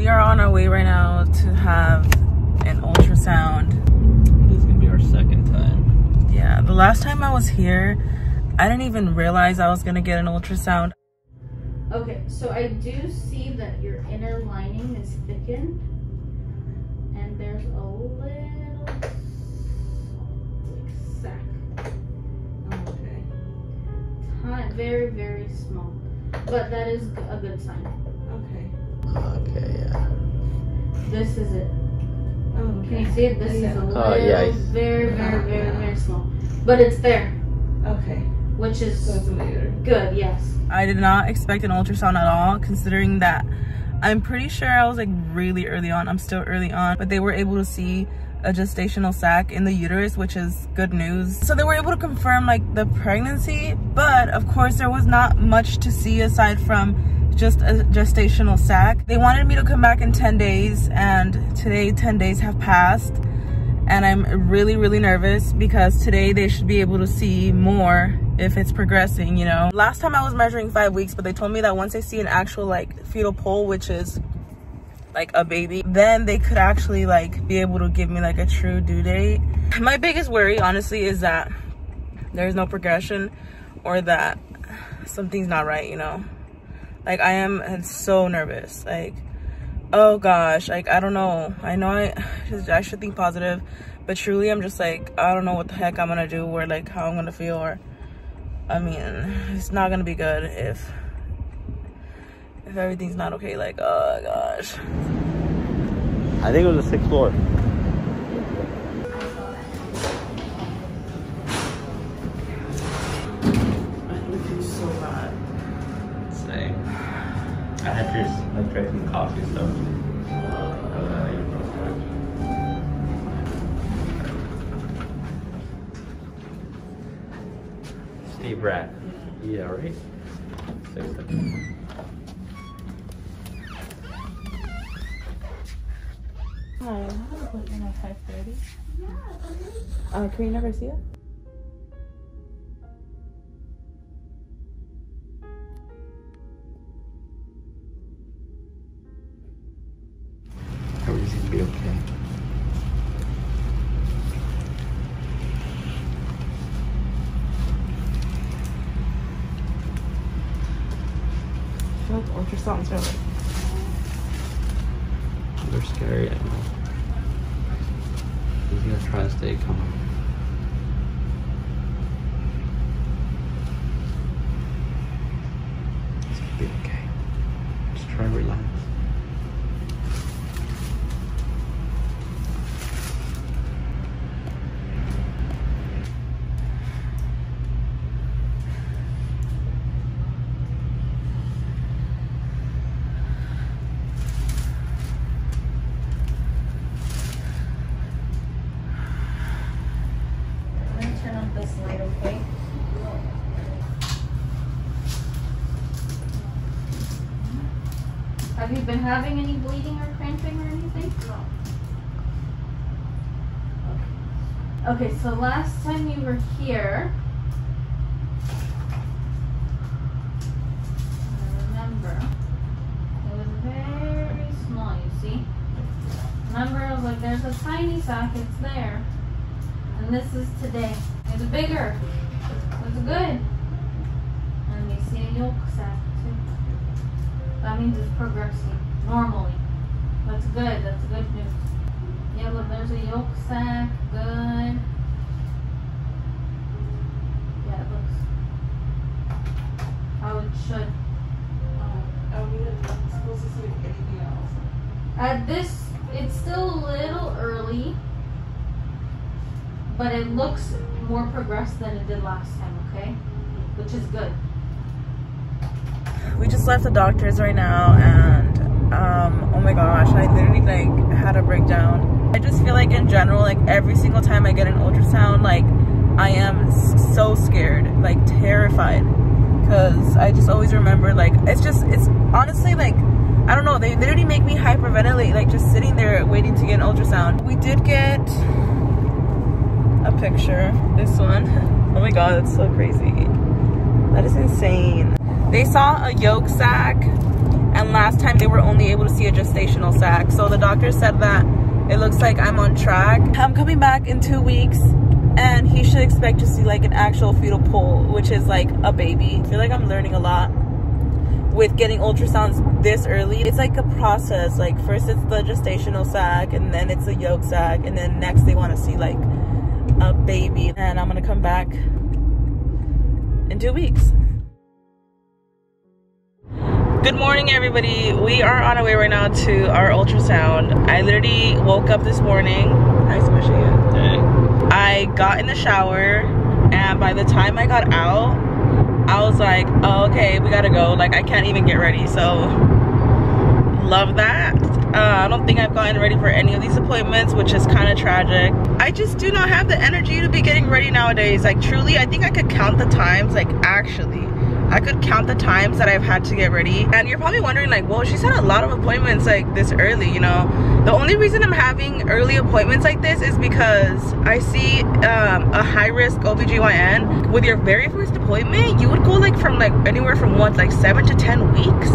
We are on our way right now to have an ultrasound. This is gonna be our second time. Yeah, the last time I was here, I didn't even realize I was gonna get an ultrasound. Okay, so I do see that your inner lining is thickened, and there's a little sac. Okay. Tiny, very, very small, but that is a good sign. Okay. Okay, yeah. This is it. Oh, okay. Can you see it? This is a little, yeah. very, very, very, very small, but it's there. Okay. Which is So it's a later. good, yes. I did not expect an ultrasound at all, considering that I'm pretty sure I was like really early on. I'm still early on, but they were able to see a gestational sac in the uterus, which is good news. So they were able to confirm like the pregnancy, but of course there was not much to see aside from just a gestational sac. They wanted me to come back in 10 days, and today 10 days have passed, and I'm really, really nervous because today they should be able to see more if it's progressing, you know. Last time I was measuring 5 weeks, but they told me that once they see an actual like fetal pole, which is like a baby, then they could actually like be able to give me like a true due date. My biggest worry honestly is that there's no progression, or that something's not right, you know. Like I am so nervous, like, oh gosh, like I don't know. I know I should think positive, but truly I'm just like, I don't know what the heck I'm gonna do, or like how I'm gonna feel, or I mean, it's not gonna be good if everything's not okay. Like, oh gosh. I think it was the 6th floor. It's so bad. Same. I had to like drinking coffee, so. Steve Rat. Yeah, right? 6 seconds. Hi, I have an appointment at 5:30. Can you never see it? Everything's gonna be okay. I feel like ultrasounds are like, They're scary, I know. He's gonna try to stay calm. It's gonna be okay. Just try to relax. Turn off this light, okay? Have you been having any bleeding or cramping or anything? No. Okay, so last time you were here, I remember, it was very small, you see? Remember, I was like, there's a tiny sac, it's there. And this is today. It's bigger. It's good. And we see a yolk sac too. That means it's progressing normally. That's good. That's good news. Yeah, look, there's a yolk sac. Good. Yeah, it looks how it should. are we supposed to see anything else? At this, it's still a little early, but it looks more progressed than it did last time, okay? Which is good. We just left the doctor's right now, and oh my gosh, I literally like had a breakdown. I just feel like in general, like every single time I get an ultrasound, like I am so scared, like terrified, because I just always remember, like it's honestly like, I don't know, they literally make me hyperventilate, like just sitting there waiting to get an ultrasound. We did get a picture, this one. Oh my god, that's so crazy. That is insane. They saw a yolk sac, and last time they were only able to see a gestational gestational sac. So the doctor said that it looks like I'm on track. I'm coming back in 2 weeks and he should expect to see like an actual fetal pull, which is like a baby. I feel like I'm learning a lot with getting ultrasounds this early. It's like a process. Like first it's the gestational sac, and then it's a yolk sac, and then next they want to see like a baby. And I'm gonna come back in 2 weeks. Good morning, everybody. We are on our way right now to our ultrasound. I literally woke up this morning. Hi, Smushy. Hey. I got in the shower, and by the time I got out, I was like, oh, okay, we gotta go. Like, I can't even get ready, so love that. I don't think I've gotten ready for any of these appointments, which is kind of tragic. I just do not have the energy to be getting ready nowadays. Like, truly, I think I could count the times, like, actually. I could count the times that I've had to get ready. And you're probably wondering like, well, she's had a lot of appointments like this early, you know? The only reason I'm having early appointments like this is because I see a high-risk OBGYN. With your very first appointment, you would go like from like anywhere from what, like 7 to 10 weeks?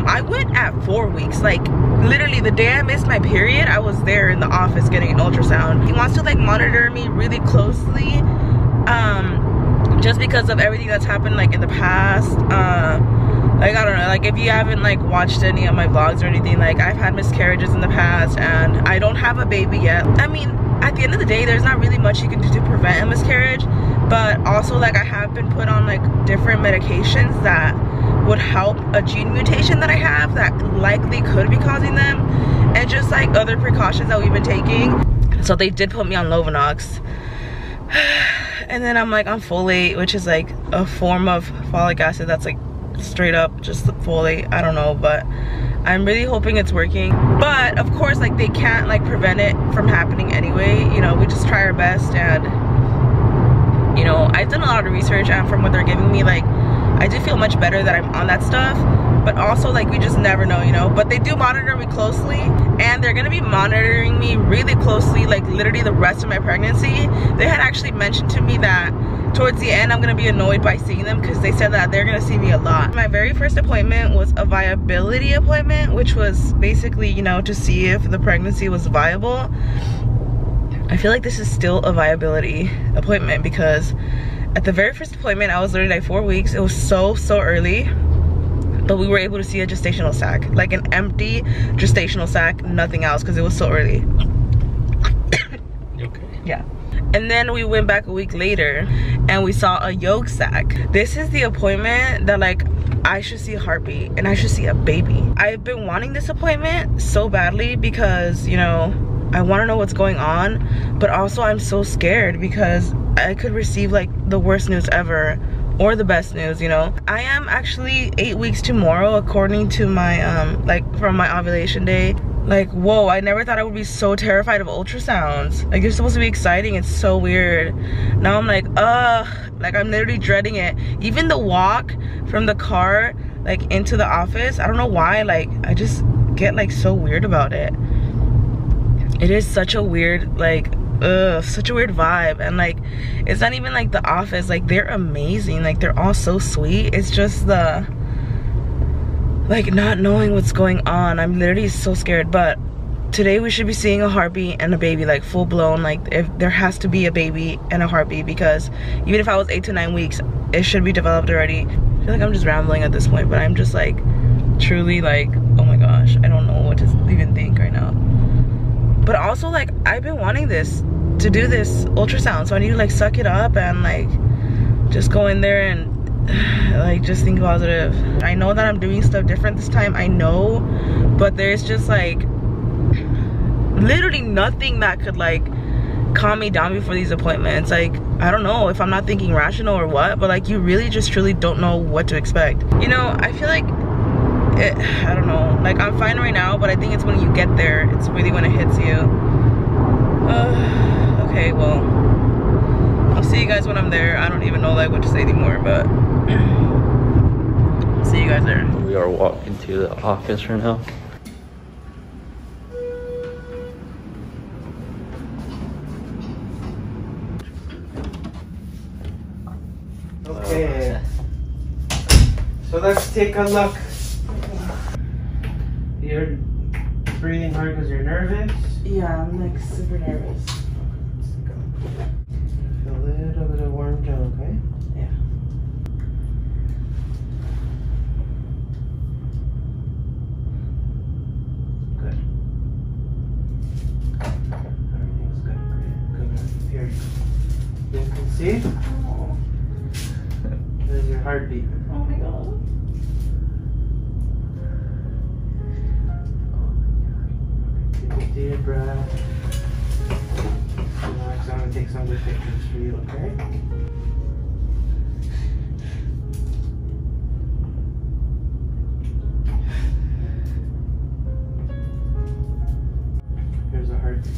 I went at 4 weeks. Like literally the day I missed my period, I was there in the office getting an ultrasound. He wants to like monitor me really closely. Just because of everything that's happened like in the past. Like I don't know, like if you haven't like watched any of my vlogs or anything, like I've had miscarriages in the past and I don't have a baby yet. I mean, at the end of the day, there's not really much you can do to prevent a miscarriage, but also like I have been put on like different medications that would help a gene mutation that I have that likely could be causing them, and just like other precautions that we've been taking. So they did put me on Lovenox. And then I'm like on folate, which is like a form of folic acid that's like straight up just the folate. I don't know, but I'm really hoping it's working. But of course, like they can't like prevent it from happening anyway. You know, we just try our best. And you know, I've done a lot of research, and from what they're giving me, like I do feel much better that I'm on that stuff. But also like we just never know, you know. But they do monitor me closely, and they're gonna be monitoring me really closely like literally the rest of my pregnancy. They had actually mentioned to me that towards the end I'm gonna be annoyed by seeing them, because they said that they're gonna see me a lot. My very first appointment was a viability appointment, which was basically, you know, to see if the pregnancy was viable. I feel like this is still a viability appointment, because at the very first appointment I was literally like 4 weeks. It was so early. But we were able to see a gestational sac, like an empty gestational sac, nothing else, because it was so early. Okay. Yeah. And then we went back a week later and we saw a yolk sac. This is the appointment that like I should see a heartbeat and I should see a baby. I've been wanting this appointment so badly because, you know, I want to know what's going on, but also I'm so scared because I could receive like the worst news ever, or the best news, you know. I am actually 8 weeks tomorrow, according to my like from my ovulation day. Like, whoa, I never thought I would be so terrified of ultrasounds. Like, they're supposed to be exciting. It's so weird. Now I'm like, like I'm literally dreading it. Even the walk from the car like into the office, I don't know why, like I just get like so weird about it. It is such a weird, like such a weird vibe. And like it's not even like the office, like they're amazing, like they're all so sweet. It's just the like not knowing what's going on. I'm literally so scared. But today we should be seeing a heartbeat and a baby, like full blown. Like if there has to be a baby and a heartbeat, because even if I was 8 to 9 weeks, it should be developed already. I feel like I'm just rambling at this point, but I'm just like truly like, oh my gosh, I don't know what to even think right now. But also like I've been wanting to do this ultrasound, so I need to like suck it up and like just go in there and like just think positive. I know that I'm doing stuff different this time, I know, but there's just like literally nothing that could like calm me down before these appointments. Like I don't know if I'm not thinking rational or what, but like you really just truly don't know what to expect. You know, I feel like I don't know, like I'm fine right now, but I think it's when you get there, it's really when it hits you. Okay, well, I'll see you guys when I'm there. I don't even know like what to say anymore, but see you guys there. We are walking to the office right now. Okay, so let's take a look. The you're breathing hard because you're nervous? Yeah, I'm like super nervous. Feel a little bit of warm gel, okay? Yeah. Good. Everything's good. Good. Here. You can see? Oh, There's your heartbeat. oh my god. Take a deep breath. Relax. I'm going to take some good pictures for you, okay? Here's a heartbeat.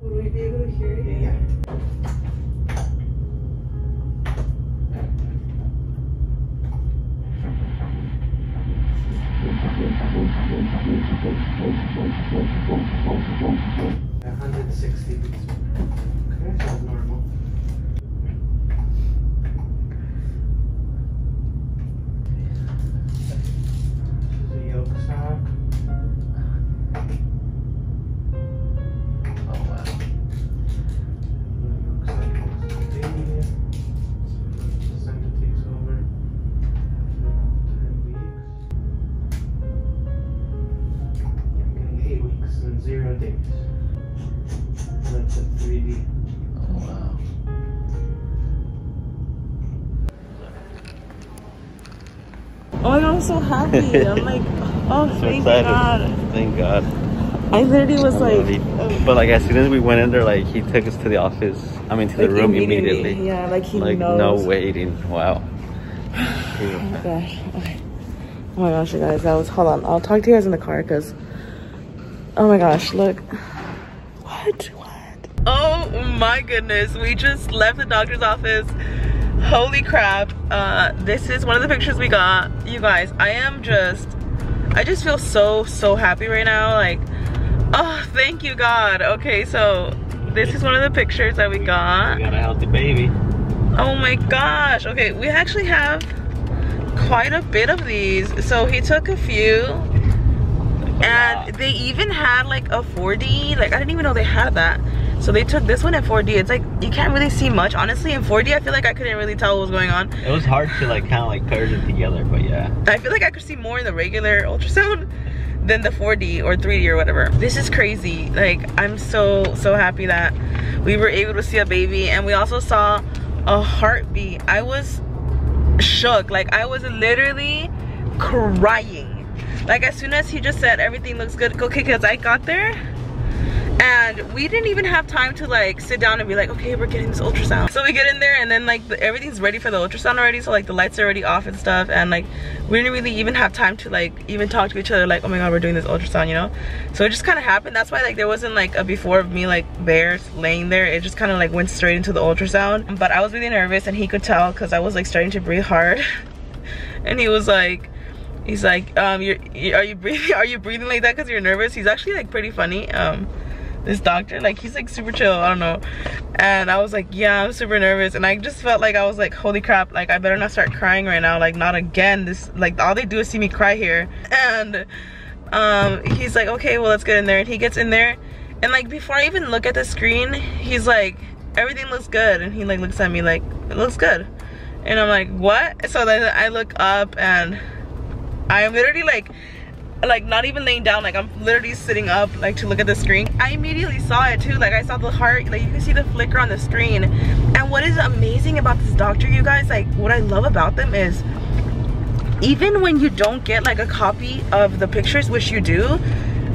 Would we be able to hear you? Yeah. Yeah, 160 beats. Okay, that's normal. This is a yolk sock. Oh wow. The yolk sock looks like a baby. So placenta takes over after about 10 weeks. Yeah, I'm getting 8 weeks and 0 days. That's a 3D. Oh wow. Oh my god, I'm so happy. I'm like, oh, So thank excited. God. Thank God. I literally was like, But like as soon as we went in there, like he took us to the office. I mean to the like, room immediately. Yeah, like he Like knows. no waiting. Wow. Oh my gosh. Okay. Oh my gosh, you guys, that was, hold on. I'll talk to you guys in the car because, oh my gosh, look. What? Oh my goodness. We just left the doctor's office. Holy crap. This is one of the pictures we got. You guys, I just feel so happy right now. Like, oh, thank you, God. Okay, so this is one of the pictures that we got. We got a healthy baby. Oh my gosh. Okay, we actually have quite a bit of these. So he took a few. And they even had like a 4D. Like, I didn't even know they had that. So they took this one at 4D. It's like, you can't really see much. Honestly, in 4D, I feel like I couldn't really tell what was going on. It was hard to like kind of like put it together, but yeah. I feel like I could see more in the regular ultrasound than the 4D or 3D or whatever. This is crazy. Like, I'm so happy that we were able to see a baby. And we also saw a heartbeat. I was shook. Like, I was literally crying. Like, as soon as he just said everything looks good, okay, because I got there and we didn't even have time to like sit down and be like, okay, we're getting this ultrasound. So we get in there and then like everything's ready for the ultrasound already. So like the lights are already off and stuff, and like we didn't really even have time to like even talk to each other like, oh my god, we're doing this ultrasound, you know? So it just kind of happened. That's why like there wasn't like a before of me like there laying there. It just kind of like went straight into the ultrasound. But I was really nervous and he could tell because I was like starting to breathe hard. And he was like, he's like, are you breathing like that because you're nervous? He's actually like pretty funny. This doctor, like, he's like super chill, I don't know. And I was like, yeah, I'm super nervous. And I just felt like I was like, holy crap, like I better not start crying right now, like not again. This, like, all they do is see me cry here. And he's like, okay, well, let's get in there. And he gets in there and like before I even look at the screen, he's like, everything looks good. And he like looks at me like, it looks good. And I'm like, what? So then I look up and I'm literally like not even laying down, like I'm literally sitting up like to look at the screen. I immediately saw it too. Like I saw the heart, like you can see the flicker on the screen. And what is amazing about this doctor, you guys, like what I love about them is even when you don't get like a copy of the pictures, which you do,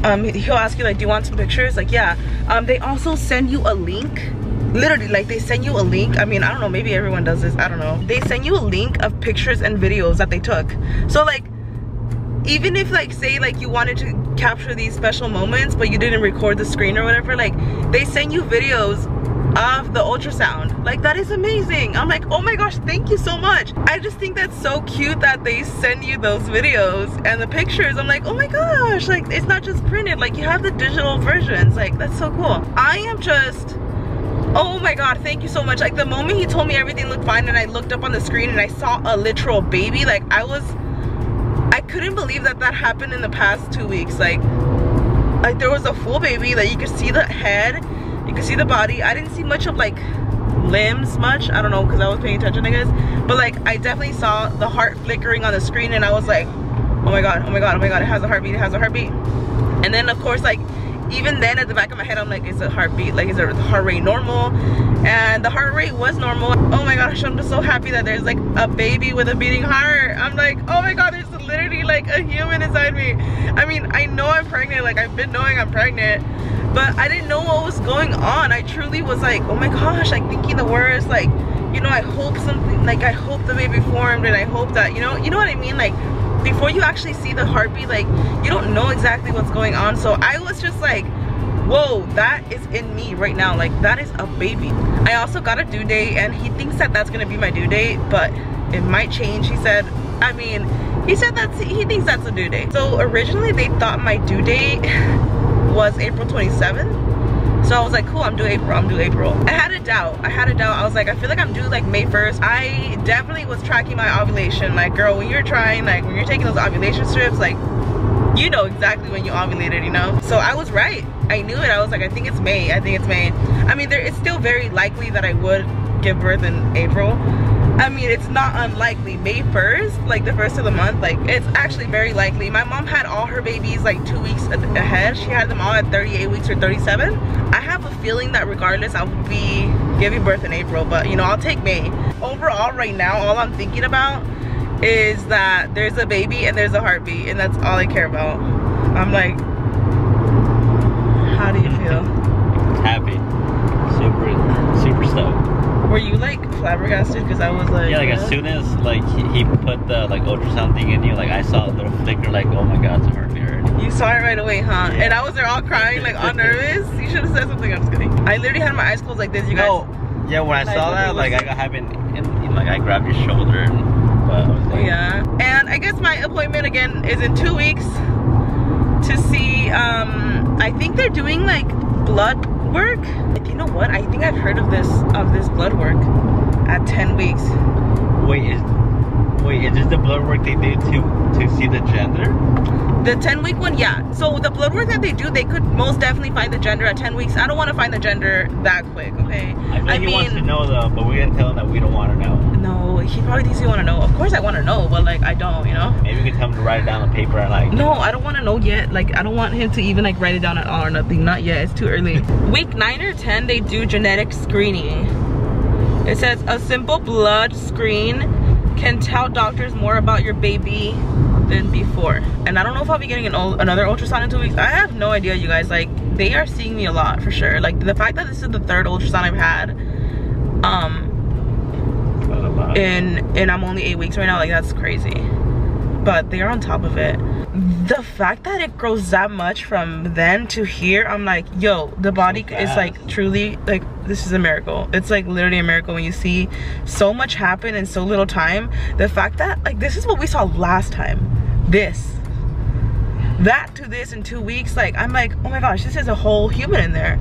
he'll ask you like, do you want some pictures? Like, yeah. They also send you a link. Literally, like they send you a link. I mean, I don't know, maybe everyone does this, I don't know. They send you a link of pictures and videos that they took. So like, even if like say like you wanted to capture these special moments but you didn't record the screen or whatever, like they send you videos of the ultrasound. Like that is amazing. I'm like, oh my gosh, thank you so much. I just think that's so cute that they send you those videos and the pictures. I'm like, oh my gosh, like it's not just printed, like you have the digital versions. Like that's so cool. I am just Oh my god, thank you so much. Like the moment he told me everything looked fine and I looked up on the screen and I saw a literal baby, like I couldn't believe that that happened in the past 2 weeks. Like there was a full baby, like you could see the head, you could see the body. I didn't see much of like limbs much, I don't know, because I was paying attention I guess, but like I definitely saw the heart flickering on the screen and I was like, oh my god, oh my god, oh my god, it has a heartbeat, it has a heartbeat. And then of course, like even then at the back of my head I'm like, is the heartbeat, like is the heart rate normal? And the heart rate was normal. Oh my gosh, I'm just so happy that there's like a baby with a beating heart. I'm like, oh my god, there's literally like a human inside me. I mean, I know I'm pregnant, like I've been knowing I'm pregnant, but I didn't know what was going on. I truly was like, oh my gosh, like thinking the worst, like, you know, I hope something, like I hope the baby formed and I hope that, you know what I mean? Like before you actually see the heartbeat, like you don't know exactly what's going on. So I was just like, whoa, that is in me right now, like that is a baby. I also got a due date and he thinks that that's gonna be my due date, but it might change. He said, I mean, he said that he thinks that's a due date. So originally they thought my due date was April 27th. So I was like, cool, I'm due April. I had a doubt. I was like, I feel like I'm due like May 1st. I definitely was tracking my ovulation. Like, girl, when you're trying, like when you're taking those ovulation strips, like you know exactly when you ovulated, you know? So I was right. I knew it. I was like, I think it's May. I mean, it's still very likely that I would give birth in April. I mean, it's not unlikely. May 1st, like the first of the month, like it's actually very likely. My mom had all her babies like 2 weeks ahead. She had them all at 38 weeks or 37. I have a feeling that regardless, I would be giving birth in April, but you know, I'll take May. Overall, right now, all I'm thinking about is that there's a baby and there's a heartbeat, and that's all I care about. I'm like, how do you feel? Happy. Super stoked. Were you like flabbergasted? Because I was like, yeah, like as soon as like he put the like ultrasound thing in you, like I saw a little flicker, like, oh my god, it's a heartbeat already. You saw it right away, huh? Yeah. And I was there all crying, like all nervous. You should have said something. I'm just kidding. I literally had my eyes closed like this. You guys. No. Yeah, when I saw that, like I got having, like I grabbed your shoulder, but I was like, yeah. And I guess my appointment again is in 2 weeks to see. I think they're doing like blood work. You know what? I think I've heard of this blood work at 10 weeks. Wait, is this the blood work they do to see the gender? The 10-week one, yeah. So the blood work that they do, they could most definitely find the gender at 10 weeks. I don't want to find the gender that quick, okay? I mean, he wants to know though, but we're gonna tell him that we don't want to know. No, he probably thinks we want to know. Of course I want to know, but like I don't, you know? Maybe we can tell him to write it down on paper and like... No, I don't want to know yet. Like I don't want him to even like write it down at all or nothing. Not yet, it's too early. Week 9 or 10, they do genetic screening. It says a simple blood screen can tell doctors more about your baby than before. And I don't know if I'll be getting another ultrasound in 2 weeks. I have no idea, you guys. Like they are seeing me a lot for sure. Like the fact that this is the 3rd ultrasound I've had, and I'm only 8 weeks right now, like that's crazy. But they're on top of it. The fact that it grows that much from then to here, I'm like, yo, the body is like truly like, this is a miracle. It's like literally a miracle when you see so much happen in so little time. The fact that like this is what we saw last time, that to this in 2 weeks, like I'm like, oh my gosh, this is a whole human in there.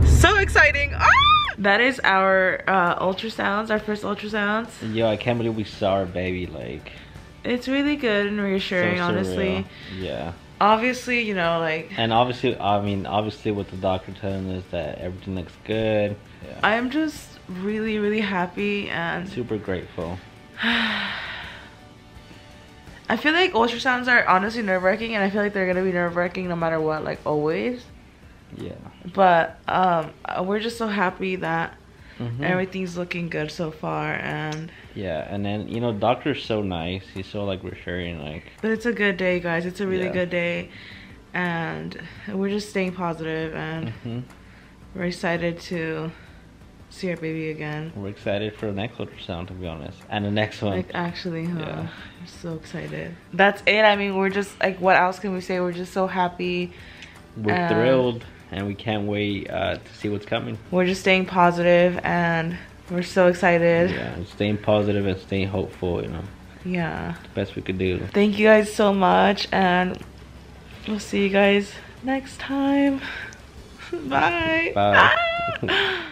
So exciting. Ah! That is our ultrasounds, our first ultrasounds. Yo, I can't believe we saw our baby. Like it's really good and reassuring, so honestly. Yeah. Obviously, you know, like. And obviously, I mean, obviously, what the doctor telling us that everything looks good. Yeah. I am just really, really happy and super grateful. I feel like ultrasounds are honestly nerve-wracking, and I feel like they're gonna be nerve-wracking no matter what, like always. Yeah. But we're just so happy that everything's looking good so far, and yeah, and then you know, doctor's so nice. He's so like reassuring, like. But it's a good day, guys. It's a really good day, and we're just staying positive, and we're excited to see our baby again. We're excited for the next ultrasound, to be honest, and the next one. Like actually, huh? Yeah. We're so excited. That's it. I mean, we're just like, what else can we say? We're just so happy. We're thrilled. And we can't wait to see what's coming. We're just staying positive, and we're so excited. Yeah, staying positive and staying hopeful, you know. Yeah. The best we could do. Thank you guys so much, and we'll see you guys next time. Bye. Bye.